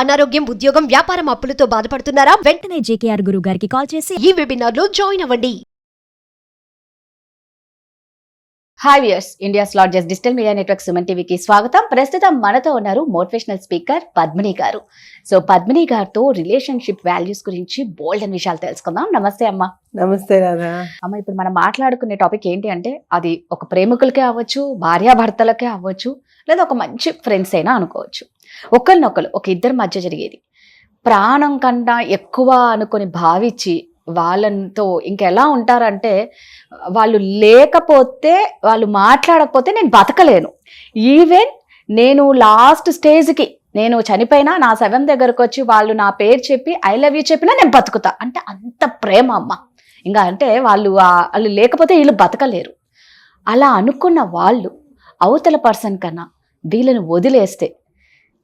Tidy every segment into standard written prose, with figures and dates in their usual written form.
అనారోగ్యం, ఉద్యోగం, వ్యాపారం అప్పులతో బాధపడుతున్నారా? వెంటనే జేకేఆర్ గురువు గారికి కాల్ చేసి ఈ వెబినార్ లో జాయిన్ అవ్వండి. Hi viewers, India's largest digital media network Suman టీవీకి స్వాగతం. ప్రస్తుతం మనతో ఉన్నారు మోటివేషనల్ స్పీకర్ పద్మిని గారు. సో పద్మిని గారితో రిలేషన్షిప్ వాల్యూస్ గురించి బోల్డ్ అని విషయాలు తెలుసుకుందాం. నమస్తే అమ్మ. నమస్తే రాధా. అమ్మ, ఇప్పుడు మనం మాట్లాడుకునే టాపిక్ ఏంటి అంటే, అది ఒక ప్రేమికులకే అవ్వచ్చు, భార్యాభర్తలకే అవ్వచ్చు, లేదా ఒక మంచి ఫ్రెండ్స్ అయినా అనుకోవచ్చు. ఒకరినొకరు ఒక ఇద్దరి మధ్య జరిగేది ప్రాణం కన్నా ఎక్కువ అనుకొని భావించి వాళ్ళతో ఇంకెలా ఉంటారంటే, వాళ్ళు లేకపోతే, వాళ్ళు మాట్లాడకపోతే నేను బతకలేను, ఈవెన్ నేను లాస్ట్ స్టేజ్కి నేను చనిపోయినా నా శవం దగ్గరకు వచ్చి వాళ్ళు నా పేరు చెప్పి ఐ లవ్ యూ చెప్పినా నేను బతుకుతా అంటే అంత ప్రేమ అమ్మ. ఇంకా అంటే వాళ్ళు లేకపోతే వీళ్ళు బతకలేరు. అలా అనుకున్న వాళ్ళు అవతల పర్సన్ కన్నా వీళ్ళని వదిలేస్తే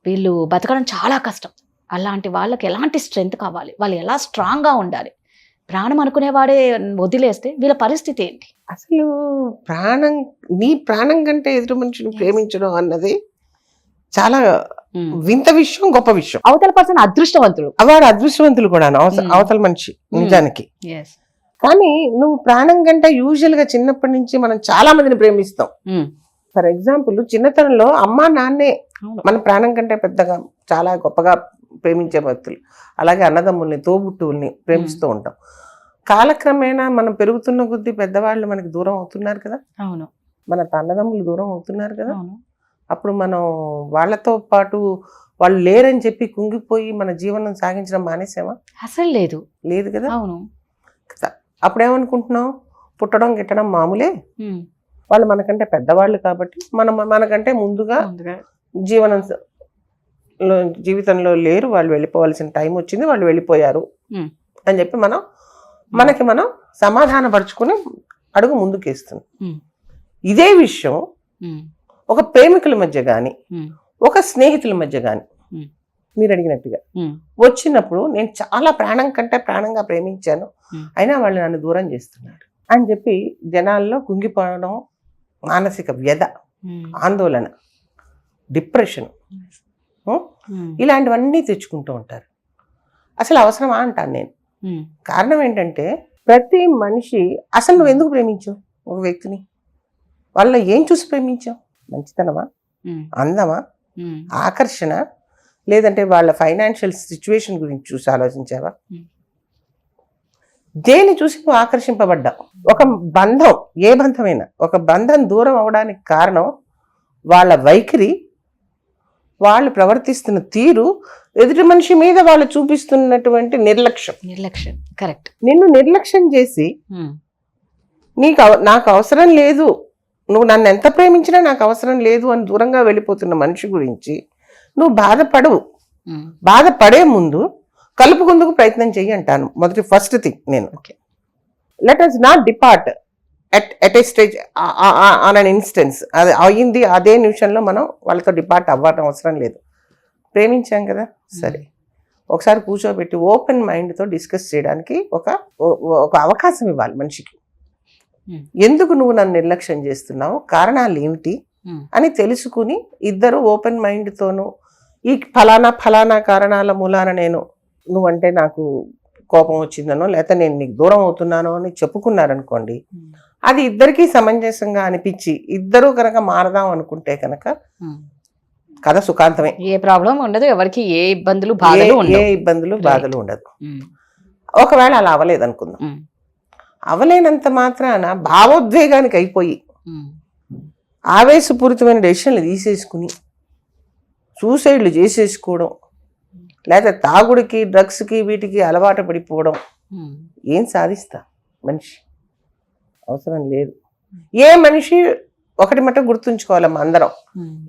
వీళ్ళు బతకడం చాలా కష్టం. అలాంటి వాళ్ళకి ఎలాంటి స్ట్రెంగ్త్ కావాలి, వాళ్ళు ఎలా స్ట్రాంగ్గా ఉండాలి? ప్రాణం అనుకునేవాడే వదిలేస్తే వీళ్ళ పరిస్థితి ఏంటి? అసలు నీ ప్రాణం కంటే ఎదురు మనిషిని ప్రేమించడం అన్నది చాలా వింత విషయం, గొప్ప విషయం. అవతల పర్సన్ అదృష్టవంతుడు, వాడు అదృష్టవంతులు కూడా అవతల మనిషి నిజానికి. కానీ నువ్వు ప్రాణం కంటే యూజువల్ గా చిన్నప్పటి నుంచి మనం చాలా మందిని ప్రేమిస్తాం. ఫర్ ఎగ్జాంపుల్, చిన్నతనంలో అమ్మా నాన్నే మన ప్రాణం కంటే పెద్దగా చాలా గొప్పగా ప్రేమించే భక్తులు. అలాగే అన్నదమ్ముల్ని, తోబుట్టువుల్ని ప్రేమిస్తూ ఉంటాం. కాలక్రమేణా మనం పెరుగుతున్న కొద్దీ పెద్దవాళ్ళు మనకి దూరం అవుతున్నారు కదా. అవును, మన అన్నదమ్ములు దూరం అవుతున్నారు కదా. అప్పుడు మనం వాళ్ళతో పాటు వాళ్ళు లేరని చెప్పి కుంగిపోయి మన జీవనం సాగించడం మానేసామా? అసలు లేదు, లేదు కదా. అవును. అప్పుడేమనుకుంటున్నాం, పుట్టడం గిట్టడం మామూలే, వాళ్ళు మనకంటే పెద్దవాళ్ళు కాబట్టి మనకంటే ముందుగా జీవితంలో లేరు, వాళ్ళు వెళ్ళిపోవాల్సిన టైం వచ్చింది, వాళ్ళు వెళ్ళిపోయారు అని చెప్పి మనకి మనం సమాధాన పరుచుకుని అడుగు ముందుకేస్తుంది. ఇదే విషయం ఒక ప్రేమికుల మధ్య గాని, ఒక స్నేహితుల మధ్య గాని మీరు అడిగినట్టుగా వచ్చినప్పుడు, నేను చాలా ప్రాణం కంటే ప్రాణంగా ప్రేమించాను, అయినా వాళ్ళు నన్ను దూరం చేస్తున్నారు అని చెప్పి జనాల్లో కుంగిపోవడం, మానసిక వ్యధ, ఆందోళన, డిప్రెషన్, ఇలాంటివన్నీ తెచ్చుకుంటూ ఉంటారు. అసలు అవసరమా అంటాను నేను. కారణం ఏంటంటే, ప్రతి మనిషి అసలు నువ్వు ఎందుకు ప్రేమించావు ఒక వ్యక్తిని? వాళ్ళ ఏం చూసి ప్రేమించావు? మంచితనమా, అందమా, ఆకర్షణ, లేదంటే వాళ్ళ ఫైనాన్షియల్ సిచ్యువేషన్ గురించి చూసి ఆలోచించావా? దేని చూసి నువ్వు ఆకర్షింపబడ్డావు? ఒక బంధం, ఏ బంధమైనా ఒక బంధం దూరం అవడానికి కారణం వాళ్ళ వైఖరి, వాళ్ళు ప్రవర్తిస్తున్న తీరు, ఎదుటి మనిషి మీద వాళ్ళు చూపిస్తున్నటువంటి నిర్లక్ష్యం. కరెక్ట్. నిన్ను నిర్లక్ష్యం చేసి నాకు అవసరం లేదు, నువ్వు నన్ను ఎంత ప్రేమించినా నాకు అవసరం లేదు అని దూరంగా వెళ్ళిపోతున్న మనిషి గురించి నువ్వు బాధపడే ముందు కలుపుకుందుకు ప్రయత్నం చెయ్యి అంటాను. ఫస్ట్ థింగ్ నేను, let us not depart at a stage on an instance. అది అయింది, అదే నిమిషంలో మనం వాళ్ళతో డిపార్ట్ అవ్వడం అవసరం లేదు. ప్రేమించాం కదా, సరే ఒకసారి కూర్చోబెట్టి ఓపెన్ మైండ్తో డిస్కస్ చేయడానికి ఒక అవకాశం ఇవ్వాలి మనిషికి. ఎందుకు నువ్వు నన్ను నిర్లక్ష్యం చేస్తున్నావు, కారణాలు ఏమిటి అని తెలుసుకుని, ఇద్దరు ఓపెన్ మైండ్తోనూ ఈ ఫలానా కారణాల మూలాన నువ్వంటే నాకు కోపం వచ్చిందనో, లేకపోతే నేను నీకు దూరం అవుతున్నానో అని చెప్పుకున్నారనుకోండి, అది ఇద్దరికీ సమంజసంగా అనిపించి ఇద్దరు కనుక మారదాం అనుకుంటే కనుక కథ సుఖాంతమే. ఏ ప్రాబ్లం ఉండదు, ఎవరికి ఏ ఇబ్బందులు బాధలు ఉండదు. ఒకవేళ అలా అవ్వలేదు అనుకుందాం, అవలేనంత మాత్రాన భావోద్వేగానికి అయిపోయి ఆవేశపూరితమైన డెసిషన్లు తీసేసుకుని సూసైడ్లు చేసేసుకోవడం, లేదా తాగుడికి, డ్రగ్స్కి, వీటికి అలవాటు పడిపోవడం, ఏం సాధిస్తా మనిషి? అవసరం లేదు. ఏ మనిషి ఒకటి మట్ట గుర్తుంచుకోవాలమ్మా అందరం,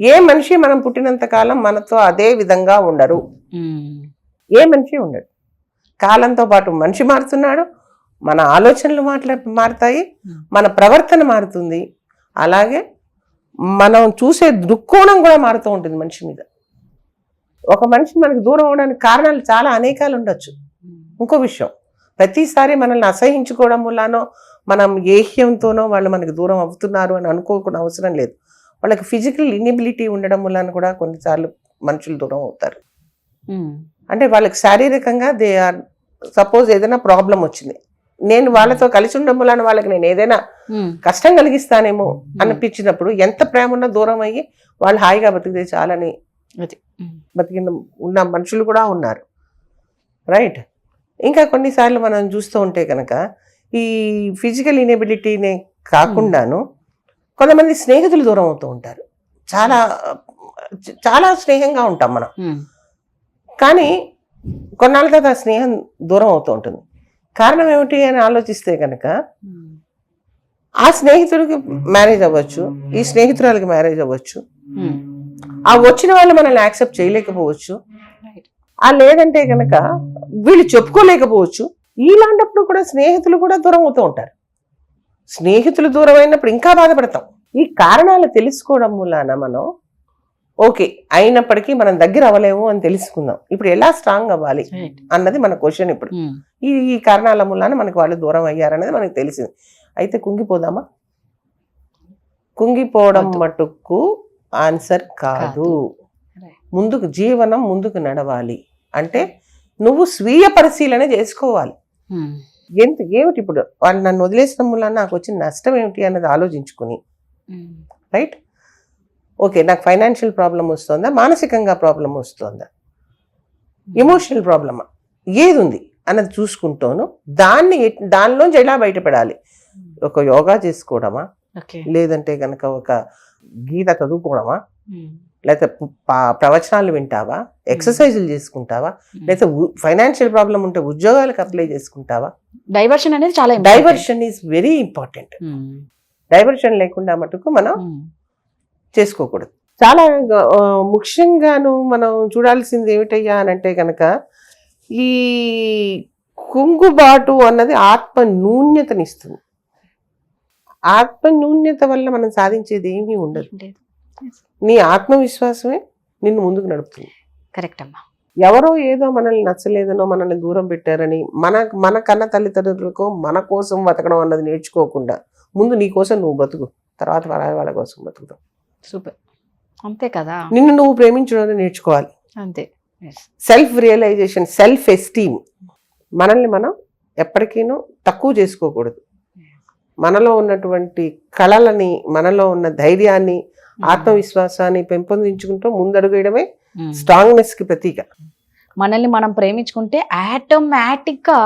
ఏ మనిషి మనం పుట్టినంత కాలం మనతో అదే విధంగా ఉండరు. ఏ మనిషి ఉండడు. కాలంతో పాటు మనిషి మారుతున్నాడు, మన ఆలోచనలు మారుతాయి, మన ప్రవర్తన మారుతుంది, అలాగే మనం చూసే దృక్కోణం కూడా మారుతూ ఉంటుంది మనిషి మీద. ఒక మనిషి మనకు దూరం అవడానికి కారణాలు చాలా అనేకాలు ఉండొచ్చు. ఇంకో విషయం, ప్రతిసారి మనల్ని అసహించుకోవడం వల్లనో, మనం ఏహ్యంతోనో వాళ్ళు మనకి దూరం అవుతున్నారు అని అనుకోకుండా అవసరం లేదు. వాళ్ళకి ఫిజికల్ ఇన్ఎబిలిటీ ఉండడం వలన కూడా కొన్నిసార్లు మనుషులు దూరం అవుతారు. అంటే వాళ్ళకి శారీరకంగా దే ఆర్ సపోజ్ ఏదైనా ప్రాబ్లం వచ్చింది, నేను వాళ్ళతో కలిసి ఉండడం వలన వాళ్ళకి నేను ఏదైనా కష్టం కలిగిస్తానేమో అనిపించినప్పుడు ఎంత ప్రేమ ఉన్నా దూరం అయ్యి వాళ్ళు హాయిగా బతికితే చాలని బతికిన ఉన్న మనుషులు కూడా ఉన్నారు, రైట్. ఇంకా కొన్నిసార్లు మనం చూస్తూ ఉంటే కనుక ఈ ఫిజికల్ ఇనెబిలిటీనే కాకుండాను కొంతమంది స్నేహితులు దూరం అవుతూ ఉంటారు. చాలా చాలా స్నేహంగా ఉంటాం మనం, కానీ కొన్నాళ్ళ తర్వాత ఆ స్నేహం దూరం అవుతూ ఉంటుంది. కారణం ఏమిటి అని ఆలోచిస్తే కనుక ఆ స్నేహితుడికి మ్యారేజ్ అవ్వచ్చు, ఈ స్నేహితురాలకి మ్యారేజ్ అవ్వచ్చు, ఆ వచ్చిన వాళ్ళు మనల్ని యాక్సెప్ట్ చేయలేకపోవచ్చు, ఆ లేదంటే కనుక వీళ్ళు చెప్పుకోలేకపోవచ్చు. ఇలాంటప్పుడు కూడా స్నేహితులు కూడా దూరం అవుతూ ఉంటారు. స్నేహితులు దూరం అయినప్పుడు ఇంకా బాధపడతాం. ఈ కారణాలు తెలుసుకోవడం వలన మనం ఓకే అయినప్పటికీ మనం దగ్గర అవ్వలేము అని తెలుసుకుందాం. ఇప్పుడు ఎలా స్ట్రాంగ్ అవ్వాలి అన్నది మన క్వశ్చన్. ఇప్పుడు ఈ కారణాల మూలాన మనకి వాళ్ళు దూరం అయ్యారనేది మనకు తెలిసింది. అయితే కుంగిపోదామా? కుంగిపోవడం మటుకు ఆన్సర్ కాదు. ముందుకు జీవనం ముందుకు నడవాలి అంటే నువ్వు స్వీయ పరిశీలన చేసుకోవాలి. ఏమిటి ఇప్పుడు వాళ్ళు నన్ను వదిలేసిన మూలాన నాకు వచ్చిన నష్టం ఏమిటి అన్నది ఆలోచించుకుని, రైట్, ఓకే నాకు ఫైనాన్షియల్ ప్రాబ్లం వస్తుందా, మానసికంగా ప్రాబ్లం వస్తుందా, ఎమోషనల్ ప్రాబ్లమా, ఏది ఉంది అన్నది చూసుకుంటాను. దానిలోంచి ఎలా బయటపడాలి? ఒక యోగా చేసుకోవడమా, లేదంటే కనుక ఒక గీత చదువుకోవడమా, లేకపోతే ప్రవచనాలు వింటావా, ఎక్సర్సైజులు చేసుకుంటావా, లేకపోతే ఫైనాన్షియల్ ప్రాబ్లం ఉంటే ఉద్యోగాలకు అప్లై చేసుకుంటావా? డైవర్షన్ అనేది చాలా diversion is very important. Diversion లేకుండా మటుకు మనం చేసుకోకూడదు. చాలా ముఖ్యంగాను మనం చూడాల్సింది ఏమిటయ్యా అని అంటే కనుక ఈ కుంగుబాటు అన్నది ఆత్మ న్యూన్యతనిస్తుంది. ఆత్మ న్యూన్యత వల్ల మనం సాధించేది ఏమీ ఉండదు. నీ ఆత్మవిశ్వాసమే నిన్ను ముందుకు నడుపుతుంది. కరెక్ట్ అమ్మా. ఎవరో ఏదో మనల్ని నచ్చలేదనో మనల్ని దూరం పెట్టారని మన కన్న తల్లిదండ్రులకు మన కోసం బతకడం అన్నది నేర్చుకోకుండా ముందు నీ కోసం నువ్వు బతుకు, తర్వాత వాళ్ళ కోసం బతుకుతావు. సూపర్. అంతే కదా, నిన్ను నువ్వు ప్రేమించడం నేర్చుకోవాలి. అంతే. Self realisation, self esteem. మనల్ని మనం ఎప్పటికీనూ తక్కువ చేసుకోకూడదు. మనలో ఉన్నటువంటి కళలని, మనలో ఉన్న ధైర్యాన్ని, ఆత్మవిశ్వాసాన్ని పెంపొందించుకుంటూ ముందడుగేయడమే స్ట్రాంగ్నెస్ కి ప్రతీక. మనల్ని మనం ప్రేమించుకుంటే ఆటోమేటిక్ గా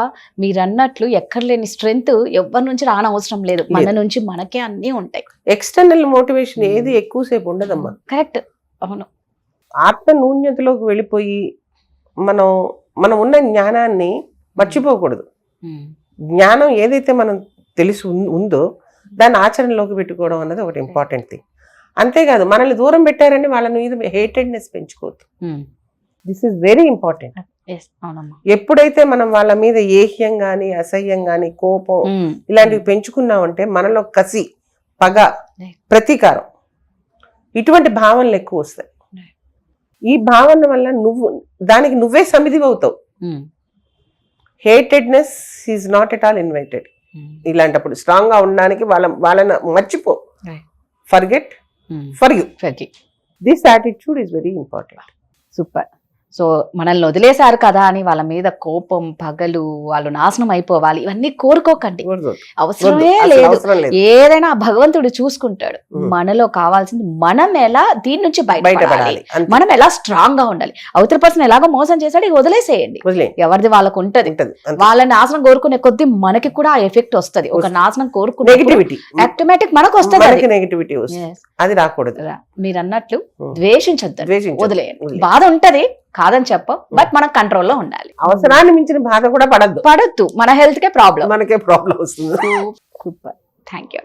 మీరు అన్నట్లు ఎక్కడ లేని స్ట్రెంగ్త్ ఎవరి నుంచి రానవసరం లేదు, మన నుంచి మనకే అన్ని ఉంటాయి. ఎక్స్టర్నల్ మోటివేషన్ ఏది ఎక్కువసేపు ఉండదమ్మా. కరెక్ట్, అవును. ఆత్మ న్యూన్యతలోకి వెళ్ళిపోయి మనం ఉన్న జ్ఞానాన్ని మర్చిపోకూడదు. జ్ఞానం ఏదైతే మనం తెలుసు ఉందో దాన్ని ఆచరణలోకి పెట్టుకోవడం అన్నది ఒకటి ఇంపార్టెంట్ థింగ్. అంతేకాదు మనల్ని దూరం పెట్టారని వాళ్ళ మీద హేటెడ్నెస్ పెంచుకోవద్దు. This is very important. ఎప్పుడైతే మనం వాళ్ళ మీద ఏహ్యం గాని, అసహ్యం గాని, కోపం ఇలాంటివి పెంచుకున్నామంటే మనలో కసి, పగ, ప్రతీకారం ఇటువంటి భావనలు ఎక్కువ వస్తాయి. ఈ భావన వల్ల దానికి నువ్వే సమిధివి అవుతావు. Hatedness is not at all invited. ఇలాంటప్పుడు స్ట్రాంగ్ గా ఉండడానికి వాళ్ళని మర్చిపో. Forget, forgive. This attitude is very important. Super. So మనల్ని వదిలేశారు కదా అని వాళ్ళ మీద కోపం, పగలు, వాళ్ళు నాశనం అయిపోవాలి ఇవన్నీ కోరుకోకండి, అవసరమే లేదు. ఏదైనా భగవంతుడు చూసుకుంటాడు. మనలో కావాల్సింది మనం ఎలా దీని నుంచి బయటపడాలి, మనం ఎలా స్ట్రాంగ్ గా ఉండాలి. అవతల పర్సన్ ఎలాగో మోసం చేశాడు, ఇక వదిలేసేయండి, ఎవరిది వాళ్ళకు ఉంటది. వాళ్ళ నాశనం కోరుకునే కొద్దీ మనకి కూడా ఆ ఎఫెక్ట్ వస్తుంది. ఒక నాశనం కోరుకునే ఆటోమేటిక్ మనకు వస్తుంది, నెగటివిటీ అది రాకూడదు. మీరు అన్నట్లు ద్వేషించద్దు, వదిలేయండి. బాధ ఉంటది కాదని చెప్పం, బట్ మనం కంట్రోల్లో ఉండాలి. అవసరాన్ని మించిన బాధ కూడా పడద్దు. మన హెల్త్ కే ప్రాబ్లం, మనకే ప్రాబ్లం వస్తుంది. Super, thank you.